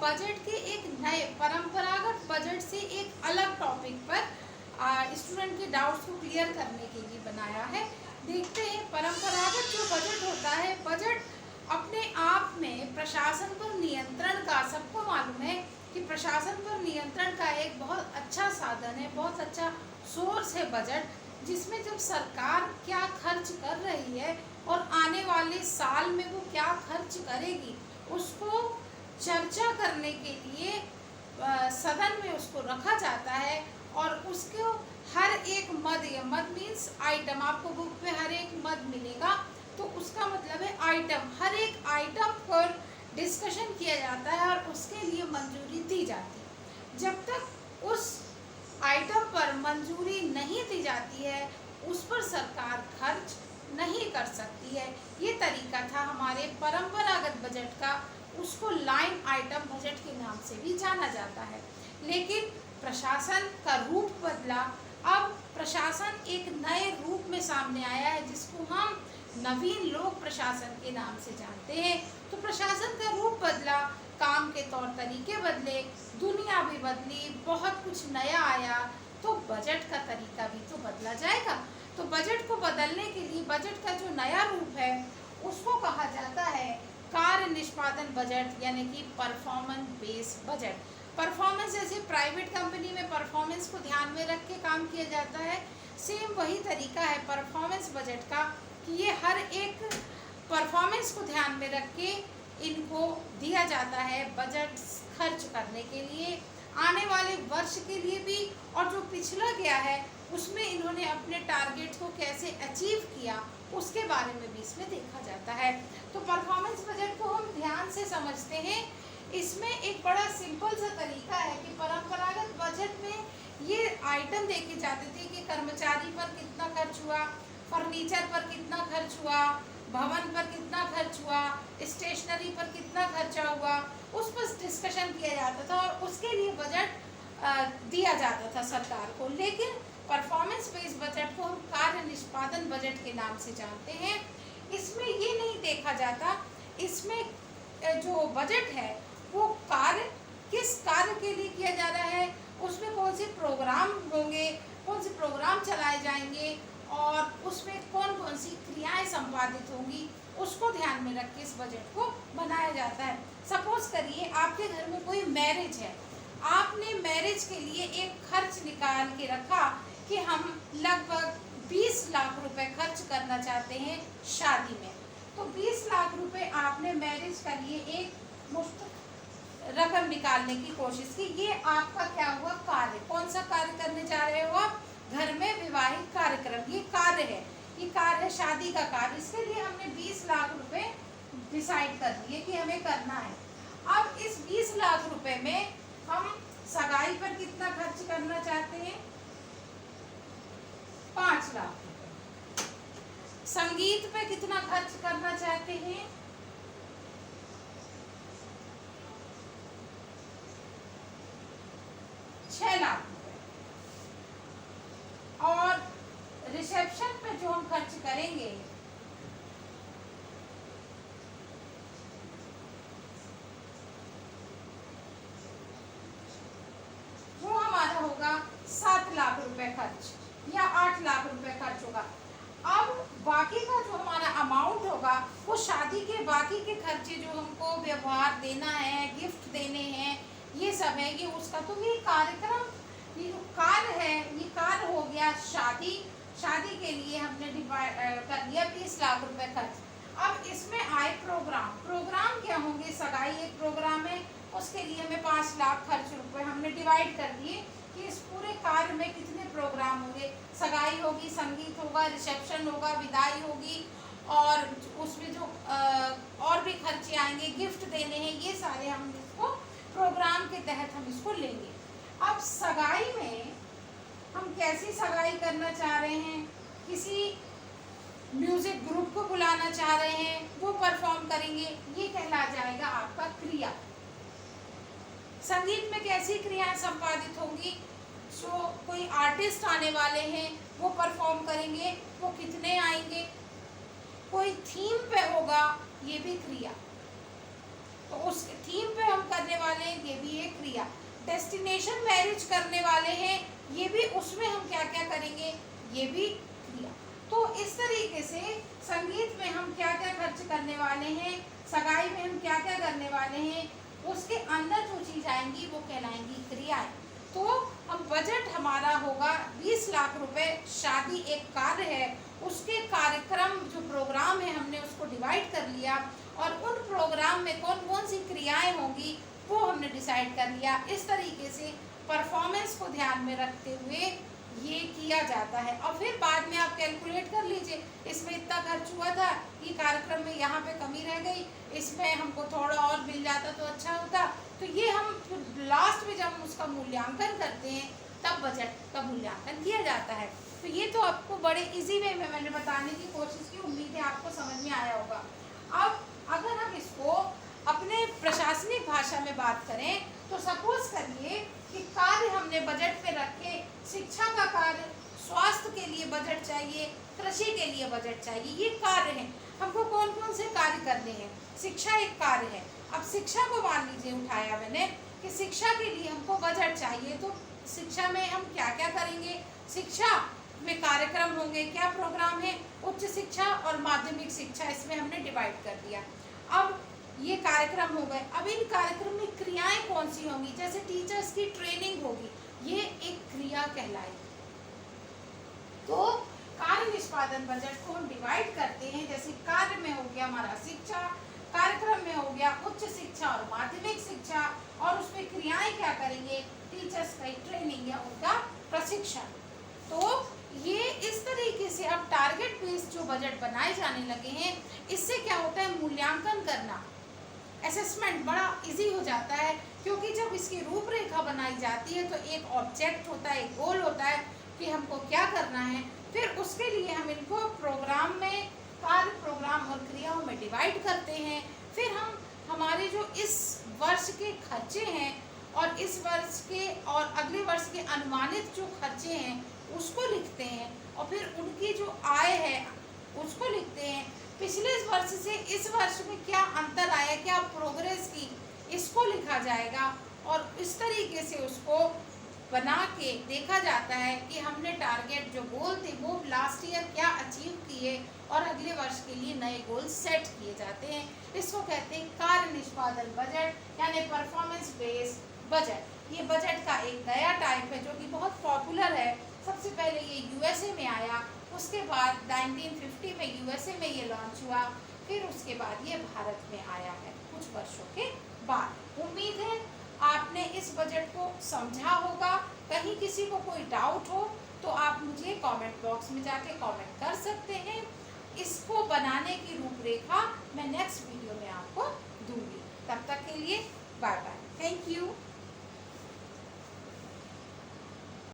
Budget के एक नए परंपरागत बजट से एक अलग टॉपिक पर स्टूडेंट के डाउट्स को क्लियर करने के लिए बनाया है। देखते हैं, परंपरागत जो बजट होता है, बजट अपने आप में प्रशासन पर नियंत्रण का, सबको मालूम है कि प्रशासन पर नियंत्रण का एक बहुत अच्छा साधन है, बहुत अच्छा सोर्स है बजट, जिसमें जब सरकार क्या खर्च कर रही है और आने वाले साल में वो क्या खर्च करेगी, उसको चर्चा करने के लिए सदन में उसको रखा जाता है। और उसको हर एक मद, या मद मीन्स आइटम, आपको बुक पे हर एक मद मिलेगा, तो उसका मतलब है आइटम, हर एक आइटम पर डिस्कशन किया जाता है और उसके लिए मंजूरी दी जाती है। जब तक उस आइटम पर मंजूरी नहीं दी जाती है, उस पर सरकार खर्च नहीं कर सकती है। ये तरीका था हमारे परंपरागत बजट का, उसको लाइन आइटम बजट के नाम से भी जाना जाता है। लेकिन प्रशासन का रूप बदला, अब प्रशासन एक नए रूप में सामने आया है, जिसको हम नवीन लोक प्रशासन के नाम से जानते हैं। तो प्रशासन का रूप बदला, काम के तौर तरीके बदले, दुनिया भी बदली, बहुत कुछ नया आया, तो बजट का तरीका भी तो बदला जाएगा। तो बजट को बदलने के लिए बजट का जो नया रूप है, उसको कहा जाता है कार्य निष्पादन बजट, यानी कि परफॉर्मेंस बेस्ड बजट। परफॉर्मेंस, जैसे प्राइवेट कंपनी में परफॉर्मेंस को ध्यान में रख के काम किया जाता है, सेम वही तरीका है परफॉर्मेंस बजट का, कि ये हर एक परफॉर्मेंस को ध्यान में रख के इनको दिया जाता है बजट खर्च करने के लिए, आने वाले वर्ष के लिए भी, और जो पिछला गया है उसमें इन्होंने अपने टारगेट को कैसे अचीव किया, उसके बारे में भी इसमें देखा जाता है। तो परफॉर्मेंस बजट को हम ध्यान से समझते हैं। इसमें एक बड़ा सिंपल सा तरीका है कि परंपरागत बजट में ये आइटम देखे जाते थे कि कर्मचारी पर कितना खर्च हुआ, फर्नीचर पर कितना खर्च हुआ, भवन पर कितना खर्च हुआ, स्टेशनरी पर कितना खर्चा हुआ, उस पर डिस्कशन किया जाता था और उसके लिए बजट दिया जाता था सरकार को। लेकिन परफॉर्मेंस बेस्ड बजट को हम कार्य निष्पादन बजट के नाम से जानते हैं। इसमें ये नहीं देखा जाता, इसमें जो बजट है वो कार्य किस कार्य के लिए किया जा रहा है, उसमें कौन से प्रोग्राम होंगे, कौन से प्रोग्राम चलाए जाएंगे और उसमें कौन कौन सी क्रियाएं संपादित होंगी, उसको ध्यान में रख के इस बजट को बनाया जाता है। सपोज करिए आपके घर में कोई मैरिज है, आपने मैरिज के लिए एक खर्च निकाल के रखा कि हम लगभग 20 लाख रुपए खर्च करना चाहते हैं शादी में। तो 20 लाख रुपए आपने मैरिज का लिए एक मुफ्त रकम निकालने की कोशिश की। ये आपका क्या हुआ, कार्य। कौन सा कार्य करने जा रहे हो आप, घर में विवाहिक कार्यक्रम, ये कार्य है, ये कार्य है शादी का कार्य। इसके लिए हमने 20 लाख रुपए डिसाइड कर दिए कि हमें करना है। अब इस 20 लाख रुपए में हम सगाई पर कितना खर्च करना चाहते हैं, 5 लाख। संगीत पे कितना खर्च करना चाहते हैं, 6 लाख रुपए। और रिसेप्शन पे जो हम खर्च करेंगे, वो हमारा होगा 7 लाख रुपए खर्च, या 8 लाख रुपए खर्च होगा। अब बाकी का जो हमारा अमाउंट होगा, वो शादी के बाकी के खर्चे जो हमको व्यवहार देना है, गिफ्ट देने हैं, ये सब है, ये उसका, तो ये कार्यक्रम, ये जो कार्य है, ये कार्य हो गया शादी। शादी के लिए हमने कर दिया 20 लाख रुपए खर्च। अब इसमें आए प्रोग्राम। प्रोग्राम क्या होंगे, सगाई एक प्रोग्राम है, उसके लिए हमें 5 लाख खर्च रुपए हमने डिवाइड कर दिए कि इस पूरे कार्य में कितने प्रोग्राम होंगे। सगाई होगी, संगीत होगा, रिसेप्शन होगा, विदाई होगी, और उसमें जो और भी खर्चे आएंगे, गिफ्ट देने हैं, ये सारे हम इसको प्रोग्राम के तहत हम इसको लेंगे। अब सगाई में हम कैसी सगाई करना चाह रहे हैं, किसी म्यूजिक ग्रुप को बुलाना चाह रहे हैं, वो परफॉर्म करेंगे, ये कहला जाएगा आपका क्रिया। संगीत में कैसी क्रियाएं संपादित होंगी, सो कोई आर्टिस्ट आने वाले हैं, वो परफॉर्म करेंगे, वो कितने आएंगे, कोई थीम पे होगा, ये भी क्रिया। तो उस थीम पे हम करने वाले हैं, ये भी एक क्रिया। डेस्टिनेशन मैरिज करने वाले हैं, ये भी उसमें हम क्या क्या करेंगे, ये भी क्रिया। तो इस तरीके से संगीत में हम क्या क्या खर्च करने वाले हैं, सगाई में हम क्या क्या करने वाले हैं, उसके अंदर जो चीज आएंगी वो कहलाएंगी क्रियाएं। तो हम बजट हमारा होगा 20 लाख रुपए। शादी एक कार्य है, उसके कार्यक्रम जो प्रोग्राम है हमने उसको डिवाइड कर लिया, और उन प्रोग्राम में कौन कौन सी क्रियाएं होंगी वो हमने डिसाइड कर लिया। इस तरीके से परफॉर्मेंस को ध्यान में रखते हुए ये किया जाता है। और फिर बाद में आप कैलकुलेट कर लीजिए, इसमें इतना खर्च हुआ था, ये कार्यक्रम में यहाँ पे कमी रह गई, इसमें हमको थोड़ा और मिल जाता तो अच्छा होता। तो ये हम लास्ट में जब हम उसका मूल्यांकन करते हैं तब बजट का मूल्यांकन किया जाता है। तो ये तो आपको बड़े इजी वे में मैंने बताने की कोशिश की, उम्मीद है आपको समझ में आया होगा। अब अगर हम इसको अपने प्रशासनिक भाषा में बात करें तो सपोज करिए कि कार्य हमने बजट पे रखे, शिक्षा का कार्य, स्वास्थ्य के लिए बजट चाहिए, कृषि के लिए बजट चाहिए, ये कार्य हैं। हमको कौन कौन से कार्य करने हैं, शिक्षा एक कार्य है। अब शिक्षा को मान लीजिए उठाया मैंने कि शिक्षा के लिए हमको बजट चाहिए, तो शिक्षा में हम क्या क्या करेंगे, शिक्षा में कार्यक्रम होंगे, क्या प्रोग्राम है, उच्च शिक्षा और माध्यमिक शिक्षा, इसमें हमने डिवाइड कर दिया। अब ये कार्यक्रम हो गए। अब इन कार्यक्रम में क्रियाएं कौन सी होंगी, जैसे टीचर्स की ट्रेनिंग होगी, ये एक क्रिया कहलाएगी। तो कार्य निष्पादन बजट को हम डिवाइड करते हैं, जैसे कार्य में हो गया हमारा शिक्षा, कार्यक्रम में हो गया उच्च शिक्षा और माध्यमिक शिक्षा, और उसमें क्रियाएं क्या करेंगे, टीचर्स की ट्रेनिंग या उनका प्रशिक्षण। तो ये इस तरीके से अब टारगेट बेस्ड जो बजट बनाए जाने लगे हैं, इससे क्या होता है, मूल्यांकन करना, असेसमेंट बड़ा इजी हो जाता है। क्योंकि जब इसकी रूपरेखा बनाई जाती है तो एक ऑब्जेक्ट होता है, एक गोल होता है कि हमको क्या करना है, फिर उसके लिए हम इनको प्रोग्राम में, कार्य, प्रोग्राम और क्रियाओं में डिवाइड करते हैं। फिर हम हमारे जो इस वर्ष के खर्चे हैं और इस वर्ष के और अगले वर्ष के अनुमानित जो खर्चे हैं उसको लिखते हैं, और फिर उनकी जो आय है उसको लिखते हैं। पिछले वर्ष से इस वर्ष में क्या अंतर आया, क्या प्रोग्रेस की, इसको लिखा जाएगा। और इस तरीके से उसको बना के देखा जाता है कि हमने टारगेट जो गोल थे वो लास्ट ईयर क्या अचीव किए, और अगले वर्ष के लिए नए गोल सेट किए जाते हैं। इसको कहते हैं कार्य निष्पादन बजट, यानी परफॉर्मेंस बेस्ड बजट। ये बजट का एक नया टाइप है जो कि बहुत पॉपुलर है। सबसे पहले ये यूएसए में आया, उसके बाद 1950 में यूएसए में ये लॉन्च हुआ, फिर उसके बाद ये भारत में आया है कुछ वर्षों के बाद। उम्मीद है आपने इस बजट को समझा होगा। कहीं किसी को कोई डाउट हो तो आप मुझे कमेंट बॉक्स में जाके कमेंट कर सकते हैं। इसको बनाने की रूपरेखा मैं नेक्स्ट वीडियो में आपको दूंगी। तब तक के लिए बाय बाय, थैंक यू।